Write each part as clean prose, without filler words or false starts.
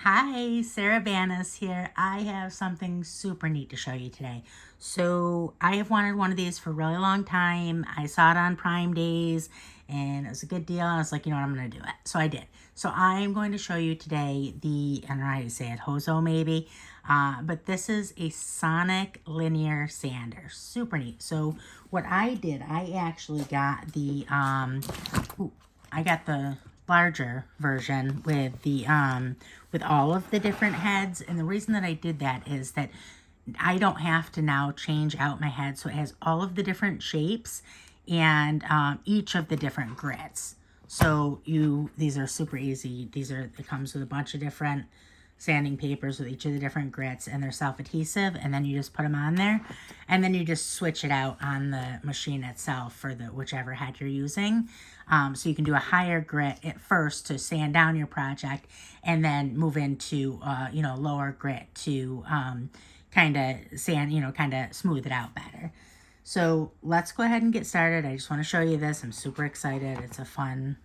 Hi, Sarah Banas here. I have something super neat to show you today. So I have wanted one of these for a really long time. I saw it on Prime Days and it was a good deal. I was like, you know what, I'm going to do it. So I did. So I'm going to show you today I don't know how you say it, HOZO maybe. But this is a sonic linear sander. Super neat. So what I did, I actually got the, larger version with the with all of the different heads. And the reason that I did that is that I don't have to now change out my head, so it has all of the different shapes and each of the different grits. So these are super easy. It comes with a bunch of different sanding papers with each of the different grits, and they're self-adhesive, and then you just put them on there, and then you just switch it out on the machine itself for whichever head you're using. So you can do a higher grit at first to sand down your project, and then move into lower grit to kind of smooth it out better. So let's go ahead and get started. I just want to show you this. I'm super excited. It's a fun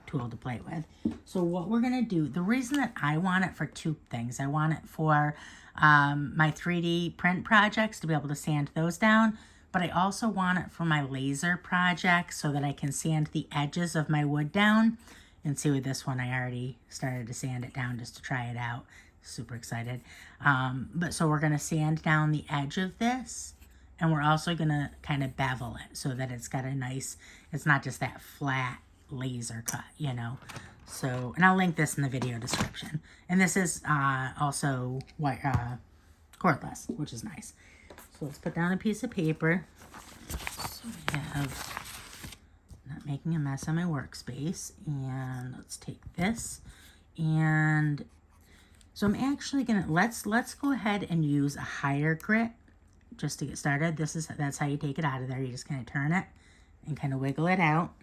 tool to play with. So what we're going to do, the reason that I want it for two things, I want it for my 3D print projects to be able to sand those down, but I also want it for my laser projects so that I can sand the edges of my wood down. And see, with this one, I already started to sand it down just to try it out. Super excited. So we're going to sand down the edge of this, and we're also going to kind of bevel it so that it's got a nice, it's not just that flat laser cut, So, and I'll link this in the video description. And this is also cordless, which is nice. So let's put down a piece of paper. So we have, not making a mess on my workspace. And let's take this. And so I'm actually gonna, let's go ahead and use a higher grit just to get started. That's how you take it out of there. You just kind of turn it and kind of wiggle it out.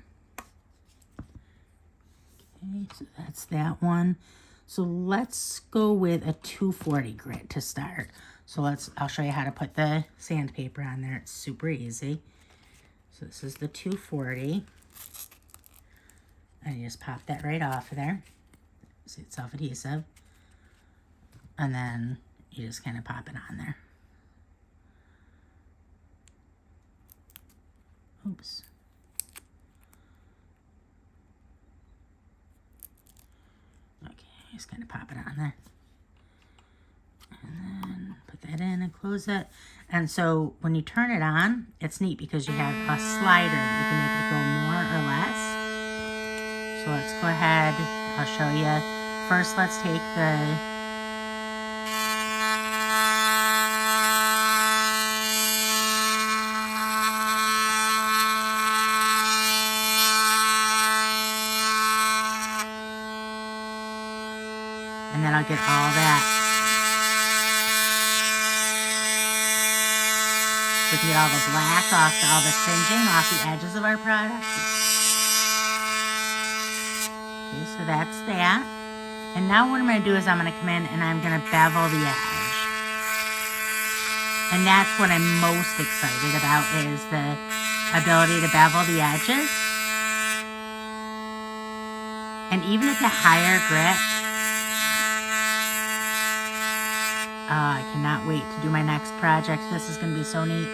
Okay, so that's that one. So let's go with a 240 grit to start. So I'll show you how to put the sandpaper on there. It's super easy. So this is the 240. And you just pop that right off of there. See, it's self-adhesive. And then you just kind of pop it on there. Oops. Just kind of pop it on there. And then put that in and close it. And so when you turn it on, it's neat because you have a slider that you can make it go more or less. So let's go ahead. I'll show you. First, let's take the and then I'll get all that. So get all the black off, all the singeing off the edges of our product. Okay, so that's that. And now what I'm going to do is I'm going to come in and I'm going to bevel the edge. And that's what I'm most excited about, is the ability to bevel the edges. And even at the higher grit, I cannot wait to do my next project. This is going to be so neat.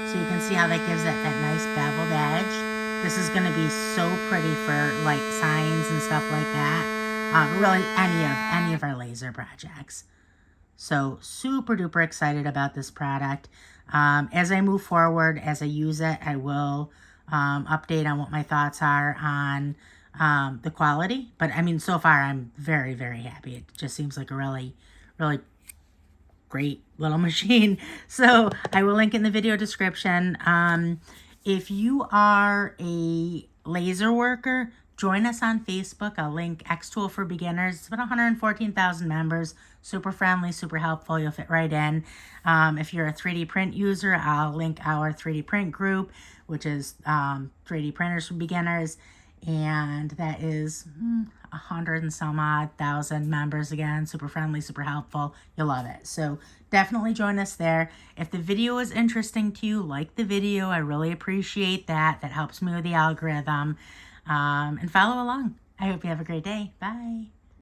So you can see how that gives that nice beveled edge. This is going to be so pretty for like signs and stuff like that. Really any of our laser projects. So super duper excited about this product. As I move forward, as I use it, I will update on what my thoughts are on the quality. But I mean, so far I'm very, very happy. It just seems like a really, really great little machine. So I will link in the video description. If you are a laser worker, join us on Facebook. I'll link X-Tool for Beginners. It's about 114,000 members. Super friendly, super helpful. You'll fit right in. If you're a 3D print user, I'll link our 3D print group, which is 3D Printers for Beginners. And that is 100 and some odd thousand members again. Super friendly, super helpful. You'll love it. So definitely join us there. If the video is interesting to you, like the video. I really appreciate that. That helps me with the algorithm. And follow along. I hope you have a great day. Bye.